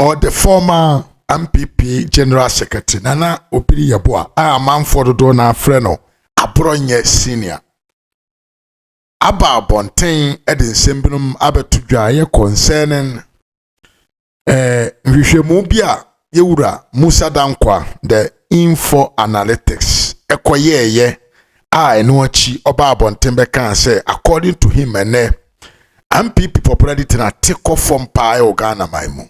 or the former NPP General Secretary Nana Obiri Boahen a man for the donor freno abronye senior aba bonten edin sembinum abetudwa ye concerning nhwehwemu bia yewura Musa Dankwa the info analytics ekoyeye a eno achi oba bonten be kan say according to him MPP popularity na take off from pie Ghana maimu.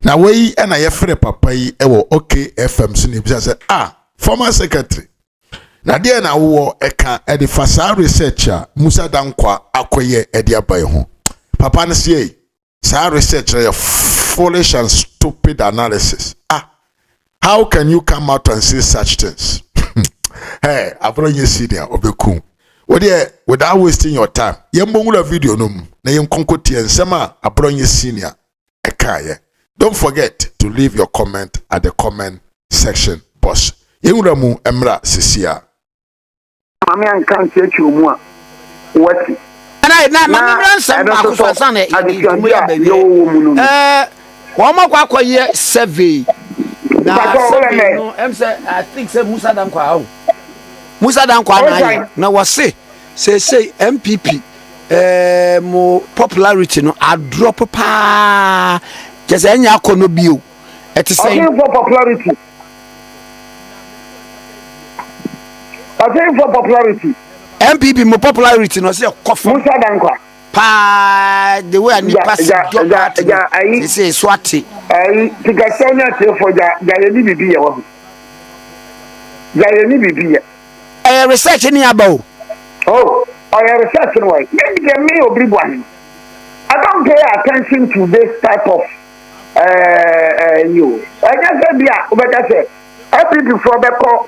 Na wey na ye free papa yi ewo okay FM so ne bisa say former secretary. Na dia na wo eka e the fasa researcher Musa Dankwa akoye e dia boy ho. Papa ne say sa research na foolish and stupid analysis. How can you come out and say such things? Hey, abronye senior obeku. Without wasting your time, yembongula video num na yenkonkoti ensema abronye senior ekaye. Don't forget to leave your comment at the comment section box. Yenguramu emra sisia. Mami ankanti echumu a wati. Na mami ransa ba ko sana e di kwa akoye survey. No, I think say Musa Dankwa. Musa Dankwa na wase say MPP mo popularity no a drop pa just enya akono bio et say for popularity for popularity MPP mo popularity no say kof Musa Dankwa pa the way ani pass say swati tigasonya te for ja ni bibi ya wo ja ni bibi ya research ni about research no way me Obiri Boahen. I don't pay attention to this type of you. I just said yeah, but I said every before the call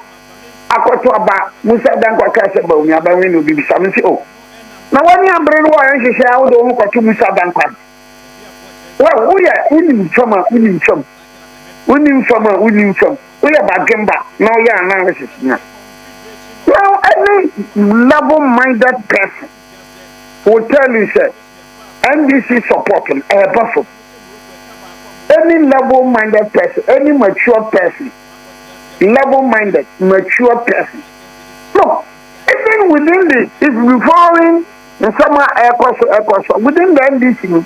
akoto aba Musa Dankwa ka se ba omi aba wen no bibi sam si na wani ambre no wa nhwehwe awo do ko to Musa Dankwa well we are unim chama we are bagemba no ya analysis na. Well, any level-minded person will tell you, sir, NDC supporting a buffer. Any level-minded person, any mature person, level-minded, mature person. Look, even within the, if we're following in some air within the NDC,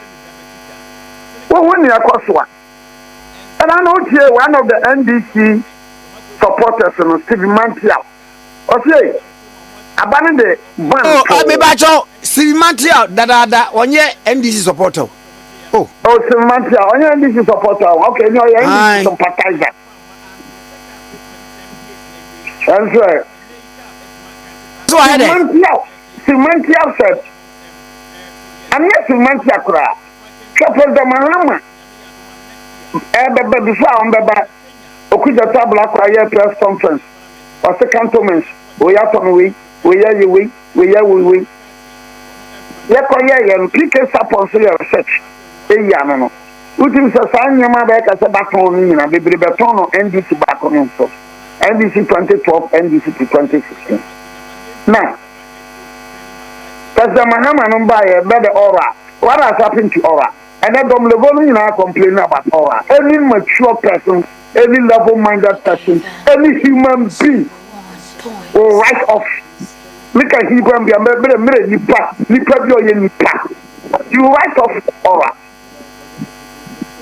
well, when you are and I know here one of the NDC supporters, Steve Mantial. Okay, abandon the ban. I be bacho Simantia da onye NDC supporter. Simantia onye NDC supporter. Okay, no, you NDC sympathizer. Answer. So I had Simantia said, I'm not Simantia kura. Couple the Mahama. Before I'm beba. Okuja tabla kura press conference. Or second comments, we are from we are you we are we. Yakoya and PK support research. No. Utim Sasanya back as a back on me and the Bribatono NDC back on himself. NDC 2012, NDC 2016. Now, that's the Mahama number better aura. What has happened to aura? And then Dom Levoni now complain about aura. Any mature person. Any level-minded person, any human being will write off. Look at him, you write off aura.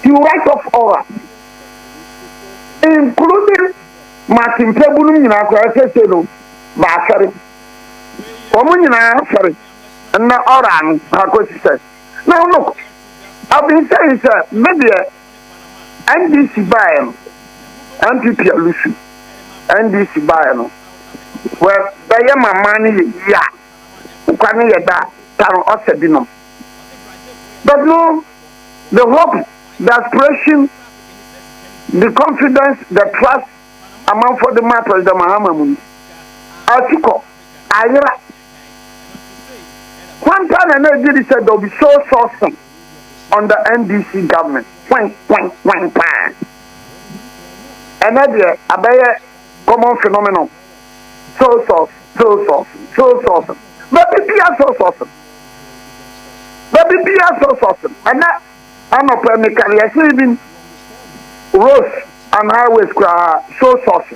You write off aura. Including Martin Pebunum in our session, Basari. Woman in our sorry, and now aura, our says. Now look, I've been saying, sir, maybe NDC buy NPP alusu NDC buy well they my money ya kwani yeda taro osedino but no the hope the aspiration the confidence the trust among for the matter the Mahama article ayira one time and they said they'll be so sourcing on the NDC government when another a common phenomenon. So source. But the PR so source. And that I'm not permitting. I see roads and highways show source.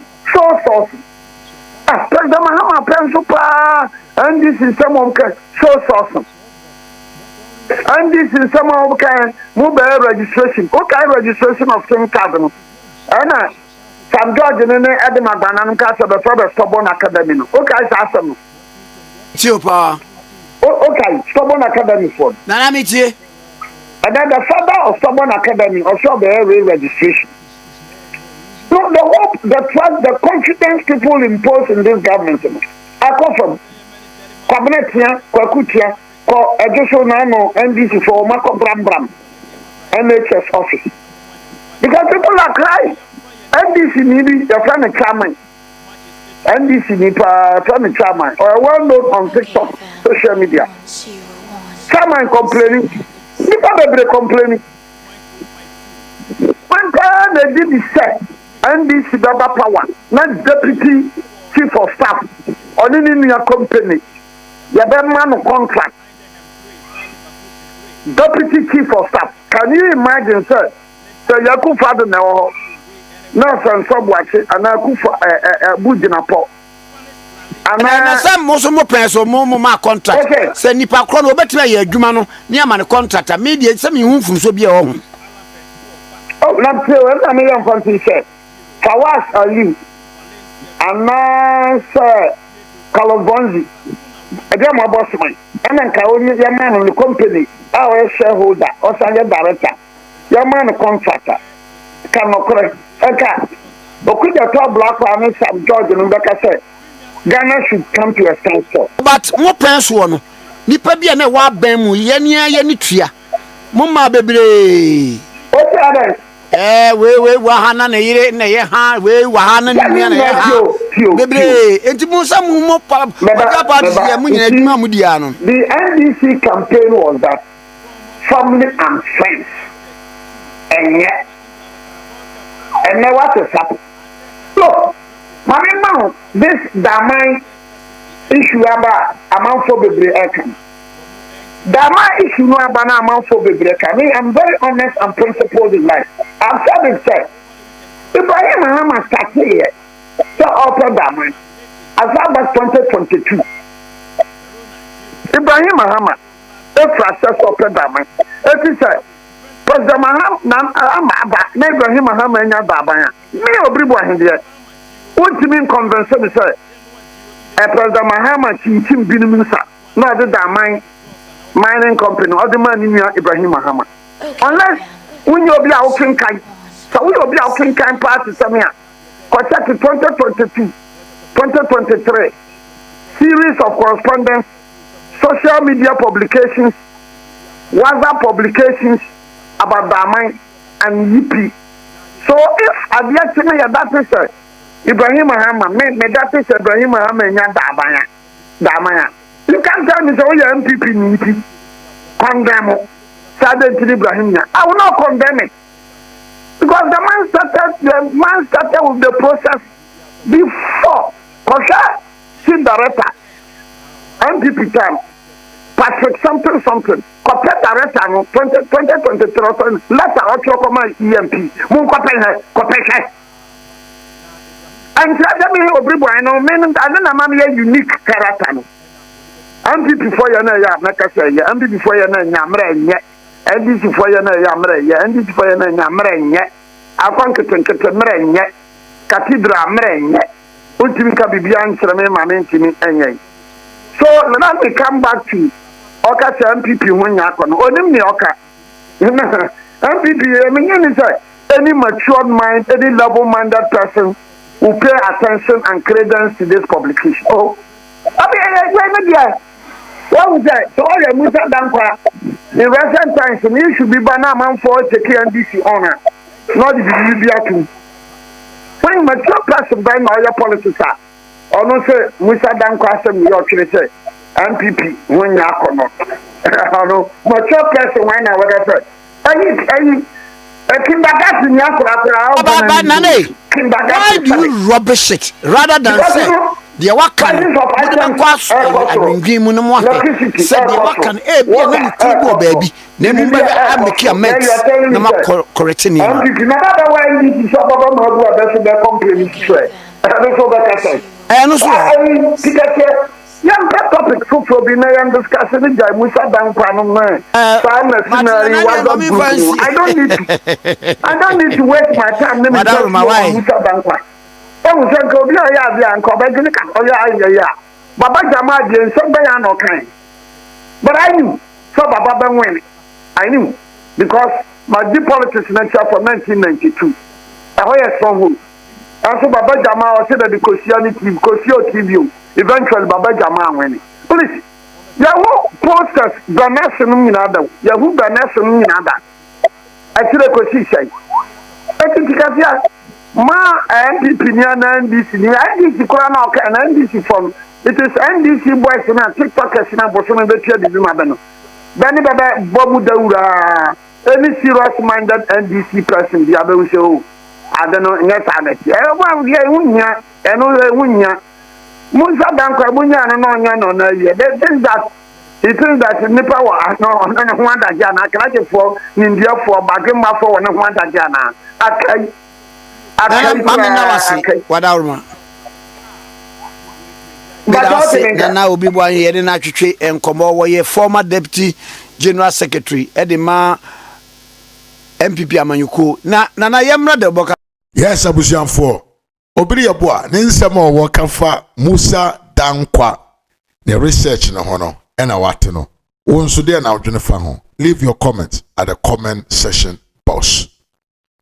President Mahama Pensupa, and this is some of show source. And this is some of mobile registration. Okay, registration of SIM card. And some judge in Adam Abanan Castle, the father Stubborn Academy. Okay, it's awesome. Tiopa. Okay, Stubborn Academy for. Nanamichi. And then the father of Stubborn Academy also the area registration. So the hope, the trust, the confidence people impose in this government. I come from Cabinet here, Kwakutia, or Ejoso Nano, NDC for Marco Bram, NHS office. Because people are crying. NDC need the friend of chairman. NDC need friend of chairman. Or well known on TikTok, social media. Chairman complaining. People are complaining. One time they did the set. NDC Baba Power, not deputy chief of staff, or in your company. You have a man of contract. Deputy chief of staff. Can you imagine, sir? So Yaku father now, no son watching, and Akufa Bujinapo. And some Mosomo Pens or Momo contract. Send Nipa Chrono, better a Jumano, near my contractor, media, some you from Sobia home. Oh, not so, I'm a young country, sir. Fawas Ali, and now, sir, Kalobonzi, a German bossman, and then Kaoni, your man in the company, our shareholder, or Sanya director, your man a contractor. Come correct, okay. But could the top black one, some George and Rebecca said, Ghana should come to a standstill. But more pens one, Nipa be an a wa bemu, Yenitria, Mumma baby. What's the other? We wahana na yire na ye ha we wahana ni na ye ha bebre enti mo sam mo pa ya mo nyina dwuma mo dia no. The NDC campaign was that family and friends and yet what is happening. So remember this Damai issue about amount for bebre ekan Dama issue no abana amount for bebreka. Me, I'm very honest and principled in life. I've said it, sir. Ibrahim Mahama started here. So open Dama. As far as 2022. Ibrahim Mahama, the process open Dama. It is said, President Mahama, Ibrahim Mahama and Yababa. Me, Obiri Boahen here. What do you mean convention, sir? President Mahama, Chinchim Binimisa, not the Dama. Mining company, or the man in Ibrahim Mahama. Unless when you'll be out in kind, so we will be out in kind party Samia. Contact 2022, 2023, series of correspondence, social media publications, WhatsApp publications about Damai and UP. So if at the end that is Ibrahim Mahama, me that is Ibrahim Mahama and Damaya. You can't tell me so your NPP need condemn Sergeant Ibrahim. I will not condemn it. Because the man started with the process before Kosha, chief director, NPP time, Patrick something, corporate director, 2023, letter of your EMP, Moon Copper. And Sadami Obiri Boahen, meaning I don't know, a unique character. NPP before you know ya make say ya NPP before you know nyamre nye NDC before you know ya mre ye NDC before you know nyamre nye afan ketenkete mre nye cathedral mre nye ultimi ka bibia nkyereme ma me ntimi enye. So let me come back to oka say NPP ho nya akono onim ne oka NPP me say any matured mind, any level-minded person will pay attention and credence to this publication. Oh, what was that? So all your Musa Dankwa, in recent times, you should be banana man for the KNDC honor, not the Libya too. When mature person by all your politics are, or no say Musa Dankwa some your say NPP when you are not. No mature person when I would have said any kindergarten why do you rubbish it rather than say de waka no de banko adwindwin mu no mo ahwe se de waka no e bia na mtubo baabi na mu ba ameki amends na ma correct ni ma na baba wa ndi so baba ma bu abeso be complain sure no so be kasa no so tikake yan topic for be na yan discuss ni jai Musa Dankwa no na so na scenario was I don't need to waste my time na Musa Dankwa ewu se ko bi ya bia nko be gini ka o ya baba jama je so be ya no kan but I knew so baba be win I knew because my deep politics nature for 1992 I hear stronghold and so baba jama o say that the Christianity TV eventually baba jama win please yawo posters the nation in other yawo the nation in other actually ko si say etikafia ma NPP ni na NDC ni NDC kura na okay na NDC from it is NDC boys na TikTokers na boso na betia di ma be no bani baba bobu daura any serious minded NDC person bi abe say o adeno nya sanet wa ye hunya eno hunya Musa Dankwa bunya no nya no na ye they think that it is that nipa wa no Rwanda jana kra for India for bagema for no Rwanda jana akai wadauruma na Obiri Boahen yede na twetwe enkomo wo ye former deputy general secretary edema NPP amanyuko na yemra de boka yes abusianfo Obiri Boahen ne nsem o kafa Musa Dankwa the research na hono ena wate no wonso de na odwene fa ho leave your comments at the comment section box.